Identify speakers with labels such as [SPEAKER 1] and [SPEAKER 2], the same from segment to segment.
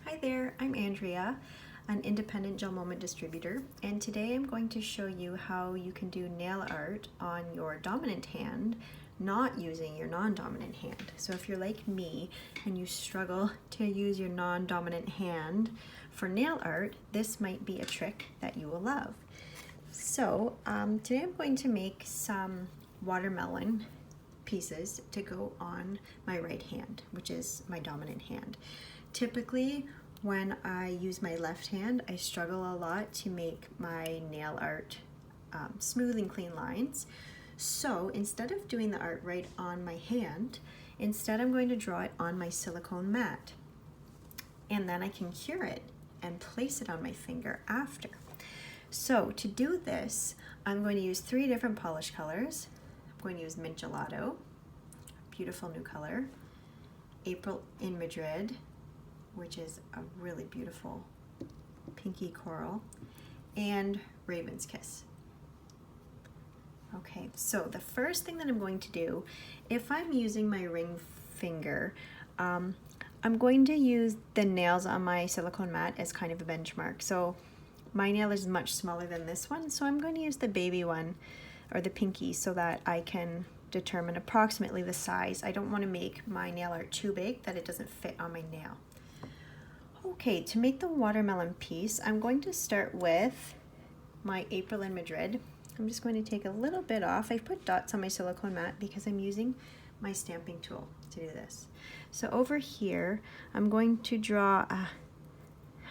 [SPEAKER 1] Hi there, I'm Andrea, an independent Gel Moment distributor, and today I'm going to show you how you can do nail art on your dominant hand, not using your non-dominant hand. So if you're like me and you struggle to use your non-dominant hand for nail art, this might be a trick that you will love. So today I'm going to make some watermelon pieces to go on my right hand, which is my dominant hand. Typically, when I use my left hand, I struggle a lot to make my nail art smooth and clean lines. So instead of doing the art right on my hand, instead I'm going to draw it on my silicone mat. And then I can cure it and place it on my finger after. So to do this, I'm going to use 3 different polish colors. I'm going to use Mint Gelato, beautiful new color, April in Madrid, which is a really beautiful pinky coral, and Raven's Kiss. Okay, so the first thing that I'm going to do, if I'm using my ring finger, I'm going to use the nails on my silicone mat as kind of a benchmark. So my nail is much smaller than this one, so I'm going to use the baby one, or the pinky, so that I can determine approximately the size. I don't want to make my nail art too big that it doesn't fit on my nail. Okay, to make the watermelon piece, I'm going to start with my April in Madrid. I'm just going to take a little bit off. I've put dots on my silicone mat because I'm using my stamping tool to do this. So over here, I'm going to draw a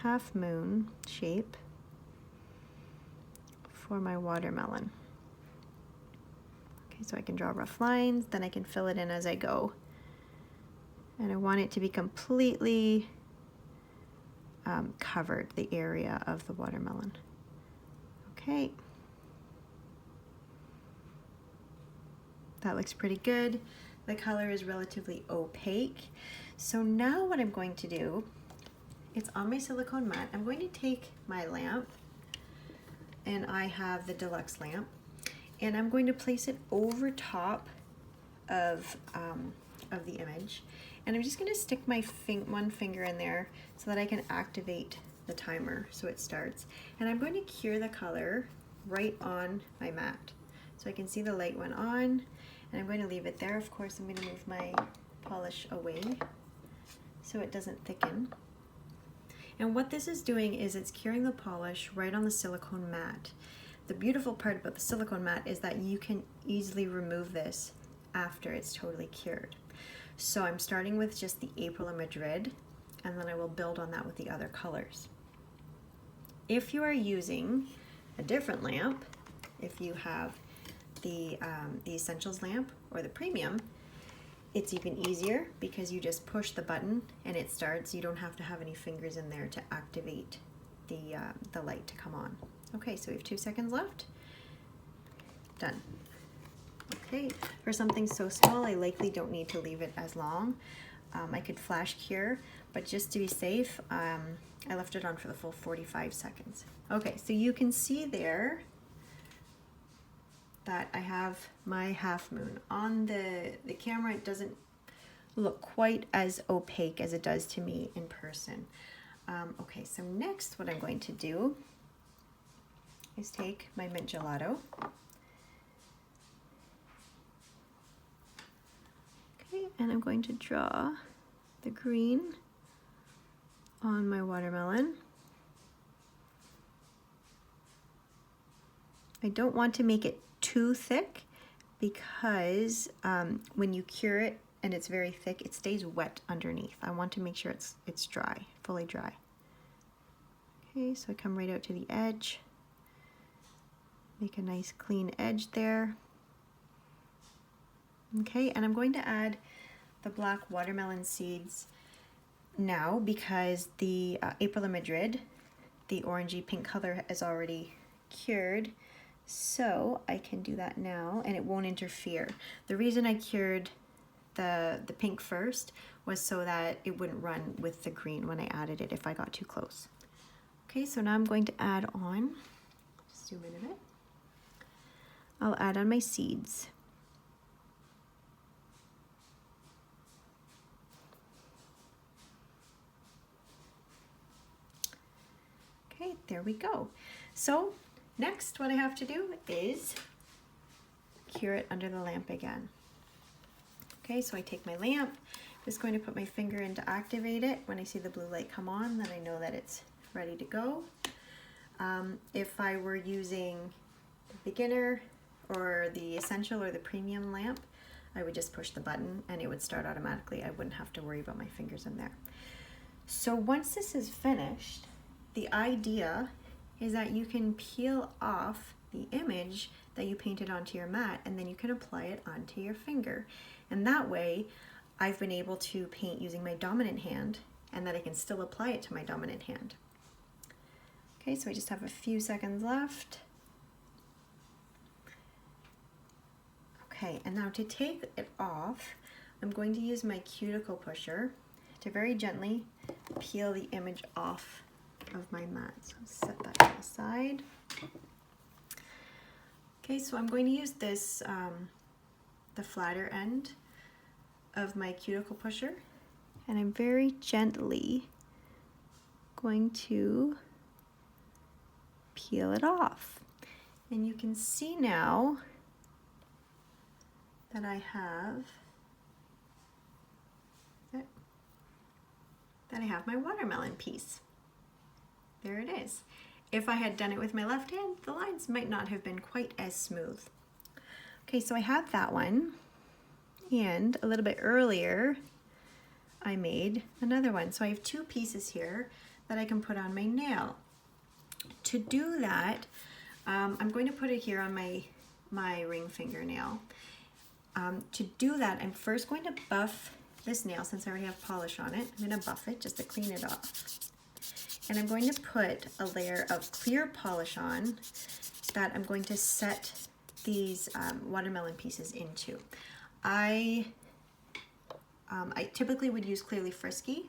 [SPEAKER 1] half moon shape for my watermelon. Okay, so I can draw rough lines, then I can fill it in as I go. And I want it to be completely covered, the area of the watermelon. Okay. That looks pretty good. The color is relatively opaque. So now what I'm going to do, it's on my silicone mat. I'm going to take my lamp, and I have the deluxe lamp, and I'm going to place it over top of the image. And I'm just going to stick my one finger in there so that I can activate the timer so it starts. And I'm going to cure the color right on my mat. So I can see the light went on, and I'm going to leave it there. Of course, I'm going to move my polish away so it doesn't thicken. And what this is doing is it's curing the polish right on the silicone mat. The beautiful part about the silicone mat is that you can easily remove this after it's totally cured. So I'm starting with just the April in Madrid, and then I will build on that with the other colors. If you are using a different lamp, if you have the Essentials lamp or the Premium, it's even easier because you just push the button and it starts. You don't have to have any fingers in there to activate the light to come on. Okay, so we have 2 seconds left. Done. Okay, for something so small, I likely don't need to leave it as long. I could flash cure, but just to be safe, I left it on for the full 45 seconds. Okay, so you can see there that I have my half moon. On the camera, it doesn't look quite as opaque as it does to me in person. Okay, so next what I'm going to do is take my Mint Gelato. Okay, and I'm going to draw the green on my watermelon. I don't want to make it too thick because when you cure it and it's very thick, it stays wet underneath. I want to make sure it's dry, fully dry. Okay, so I come right out to the edge, make a nice clean edge there. Okay, and I'm going to add the black watermelon seeds now because the April in Madrid, the orangey pink color, is already cured. So I can do that now and it won't interfere. The reason I cured the pink first was so that it wouldn't run with the green when I added it if I got too close. Okay, so now I'm going to add on, zoom in a bit. I'll add on my seeds. Okay, there we go. So next what I have to do is cure it under the lamp again. Okay, so I take my lamp, just going to put my finger in to activate it. When I see the blue light come on, then I know that it's ready to go. If I were using the beginner or the essential or the premium lamp, I would just push the button and it would start automatically. I wouldn't have to worry about my fingers in there. So once this is finished, the idea is that you can peel off the image that you painted onto your mat and then you can apply it onto your finger. And that way I've been able to paint using my dominant hand and that I can still apply it to my dominant hand. Okay, so I just have a few seconds left. Okay, and now to take it off, I'm going to use my cuticle pusher to very gently peel the image off of my mat. So set that to the side. Okay, so I'm going to use this, the flatter end of my cuticle pusher, and I'm very gently going to peel it off. And you can see now that I have my watermelon piece. There it is. If I had done it with my left hand, the lines might not have been quite as smooth. Okay, so I have that one, and a little bit earlier I made another one. So I have two pieces here that I can put on my nail. To do that, I'm going to put it here on my ring fingernail. To do that, I'm first going to buff this nail since I already have polish on it. I'm going to buff it just to clean it off. And I'm going to put a layer of clear polish on that I'm going to set these watermelon pieces into. I typically would use Clearly Frisky.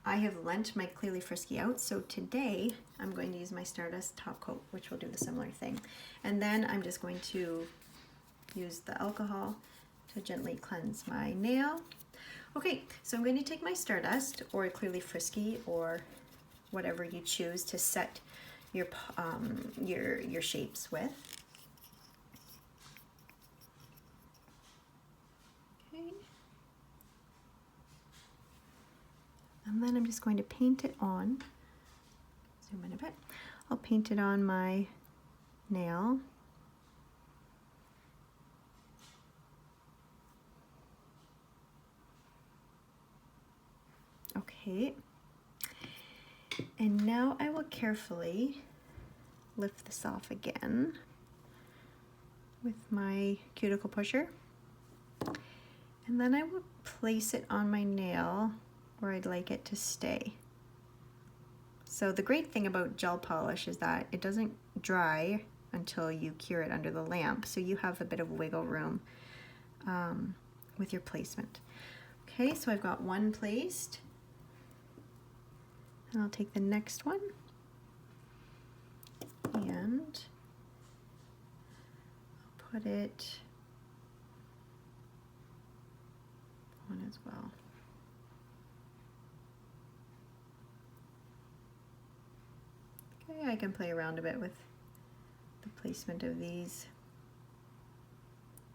[SPEAKER 1] I have lent my Clearly Frisky out, so today I'm going to use my Stardust Top Coat, which will do the similar thing. And then I'm just going to use the alcohol to gently cleanse my nail. Okay, so I'm going to take my Stardust or Clearly Frisky or whatever you choose to set your shapes with. Okay. And then I'm just going to paint it on. Zoom in a bit. I'll paint it on my nail. Okay, and now I will carefully lift this off again with my cuticle pusher, and then I will place it on my nail where I'd like it to stay. So the great thing about gel polish is that it doesn't dry until you cure it under the lamp, so you have a bit of wiggle room with your placement. Okay, so I've got one placed. And I'll take the next one and I'll put it on as well. Okay, I can play around a bit with the placement of these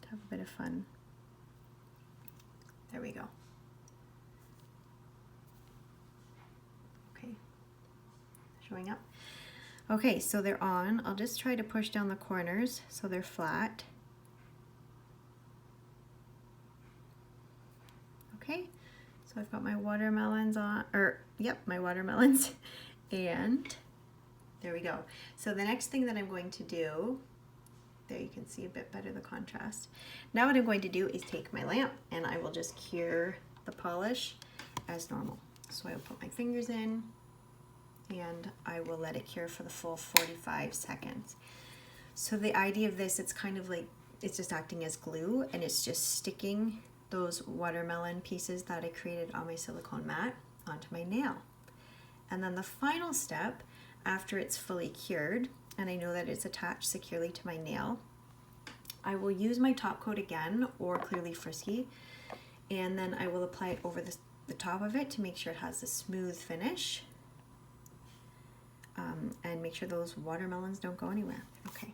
[SPEAKER 1] to have a bit of fun. There we go. Showing up. Okay, so they're on. I'll just try to push down the corners so they're flat. Okay, so I've got my watermelons on, my watermelons, and there we go. So the next thing that I'm going to do, there you can see a bit better the contrast. Now what I'm going to do is take my lamp and I will just cure the polish as normal. So I will put my fingers in, and I will let it cure for the full 45 seconds. So the idea of this, it's kind of like, it's just acting as glue and it's just sticking those watermelon pieces that I created on my silicone mat onto my nail. And then the final step, after it's fully cured, and I know that it's attached securely to my nail, I will use my top coat again or Clearly Frisky, and then I will apply it over the top of it to make sure it has a smooth finish. and make sure those watermelons don't go anywhere. Okay,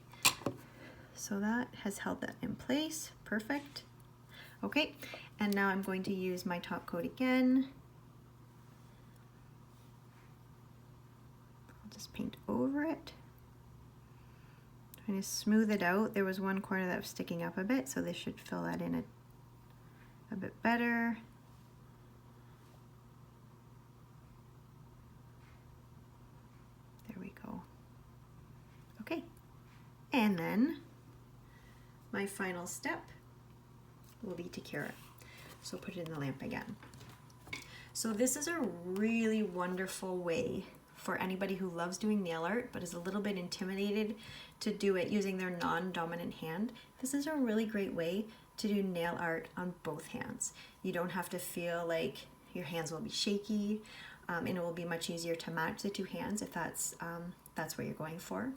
[SPEAKER 1] so that has held that in place. Perfect. Okay, and now I'm going to use my top coat again. I'll just paint over it. Trying to smooth it out. There was one corner that was sticking up a bit, so this should fill that in a bit better. There we go. Okay, and then my final step will be to cure it. So put it in the lamp again. So this is a really wonderful way for anybody who loves doing nail art but is a little bit intimidated to do it using their non-dominant hand. This is a really great way to do nail art on both hands. You don't have to feel like your hands will be shaky, and it will be much easier to match the two hands if that's what you're going for.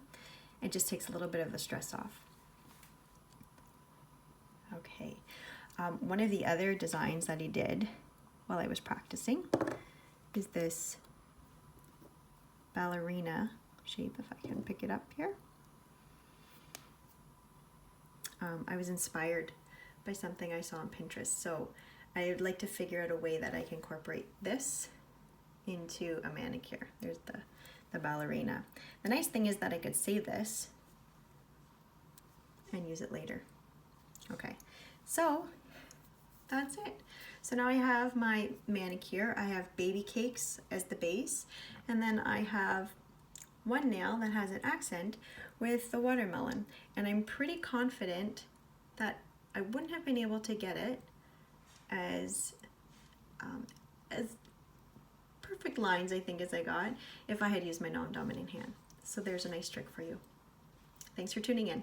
[SPEAKER 1] It just takes a little bit of the stress off. Okay, one of the other designs that he did while I was practicing is this ballerina shape, if I can pick it up here. I was inspired by something I saw on Pinterest, so I would like to figure out a way that I can incorporate this into a manicure. There's the ballerina. The nice thing is that I could save this and use it later. Okay, so that's it. So now I have my manicure. I have baby cakes as the base, and then I have one nail that has an accent with the watermelon, and I'm pretty confident that I wouldn't have been able to get it as perfect lines, I think, as I got if I had used my non-dominant hand. So there's a nice trick for you. Thanks for tuning in.